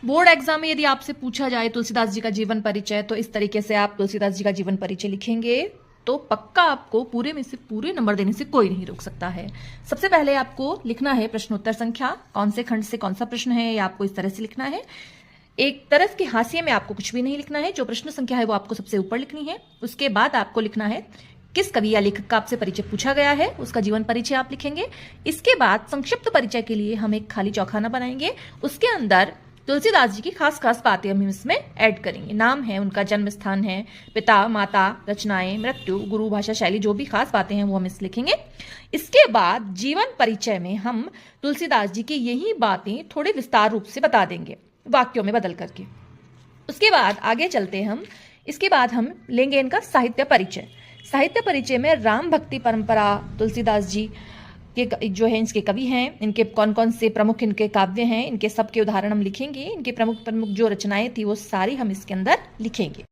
Board exam में यदि आपसे पूछा जाए तुलसीदास जी का जीवन परिचय, तो इस तरीके से आप तुलसीदास जी का जीवन परिचय लिखेंगे तो पक्का आपको पूरे में से पूरे नंबर देने से कोई नहीं रोक सकता है। सबसे पहले आपको लिखना है प्रश्नोत्तर संख्या, कौन से खंड से कौन सा प्रश्न है, या आपको इस तरह से लिखना है। एक तरफ के हाशिए में आपको कुछ भी नहीं लिखना है, जो प्रश्न संख्या है वो आपको सबसे ऊपर लिखनी है। उसके बाद आपको लिखना है किस कवि या लेखक का आपसे परिचय पूछा गया है, उसका जीवन परिचय आप लिखेंगे। इसके बाद संक्षिप्त परिचय के लिए हम एक खाली चौखाना बनाएंगे, उसके अंदर तुलसीदास जी की खास खास बातें हम इसमें ऐड करेंगे। नाम है, उनका जन्म स्थान है, पिता माता, रचनाएं, मृत्यु, गुरु, भाषा शैली, जो भी खास बातें हैं वो हम इस लिखेंगे। इसके बाद जीवन परिचय में हम तुलसीदास जी की यही बातें थोड़े विस्तार रूप से बता देंगे, वाक्यों में बदल करके। उसके बाद आगे चलते हम, इसके बाद हम लेंगे इनका साहित्य परिचय। साहित्य परिचय में राम भक्ति परंपरा, तुलसीदास जी के जो है इसके कवि हैं, इनके कौन कौन से प्रमुख इनके काव्य हैं, इनके सब के उदाहरण हम लिखेंगे। इनके प्रमुख प्रमुख जो रचनाएं थी वो सारी हम इसके अंदर लिखेंगे।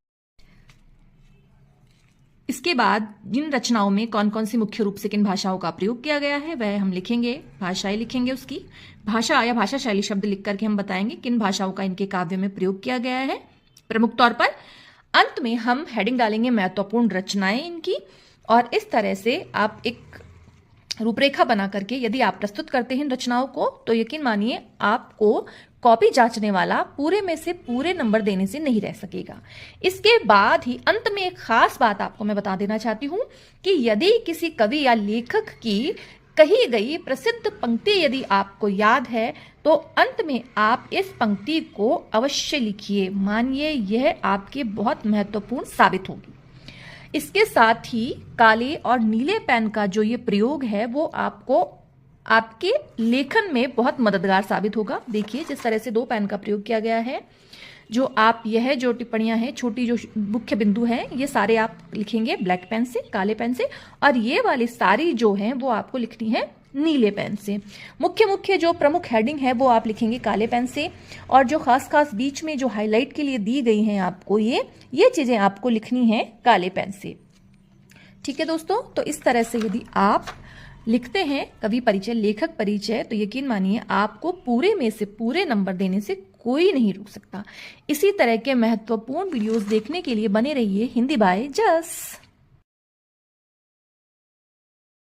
इसके बाद जिन रचनाओं में कौन कौन सी मुख्य रूप से किन भाषाओं का प्रयोग किया गया है वह हम लिखेंगे, भाषाएं लिखेंगे। उसकी भाषा या भाषा शैली शब्द लिख करके हम बताएंगे किन भाषाओं का इनके काव्य में प्रयोग किया गया है प्रमुख तौर पर। अंत में हम हेडिंग डालेंगे महत्वपूर्ण रचनाएं इनकी, और इस तरह से आप एक रूपरेखा बना करके यदि आप प्रस्तुत करते हैं इन रचनाओं को, तो यकीन मानिए आपको कॉपी जांचने वाला पूरे में से पूरे नंबर देने से नहीं रह सकेगा। इसके बाद ही अंत में एक खास बात आपको मैं बता देना चाहती हूं कि यदि किसी कवि या लेखक की कही गई प्रसिद्ध पंक्ति यदि आपको याद है तो अंत में आप इस पंक्ति को अवश्य लिखिए, मानिए यह आपके बहुत महत्वपूर्ण साबित होगी। इसके साथ ही काले और नीले पेन का जो ये प्रयोग है वो आपको आपके लेखन में बहुत मददगार साबित होगा। देखिए जिस तरह से 2 पेन का प्रयोग किया गया है, जो आप यह जो टिप्पणियां हैं, छोटी जो मुख्य बिंदु हैं, ये सारे आप लिखेंगे ब्लैक पेन से, काले पेन से, और ये वाली सारी जो हैं वो आपको लिखनी है नीले पेन से। मुख्य मुख्य जो प्रमुख हेडिंग है वो आप लिखेंगे काले पेन से, और जो खास खास बीच में जो हाईलाइट के लिए दी गई हैं आपको ये चीजें आपको लिखनी है काले पेन से। ठीक है दोस्तों, तो इस तरह से यदि आप लिखते हैं कवि परिचय, लेखक परिचय, तो यकीन मानिए आपको पूरे में से पूरे नंबर देने से कोई नहीं रोक सकता। इसी तरह के महत्वपूर्ण वीडियोस देखने के लिए बने रहिए हिंदी बाय जस।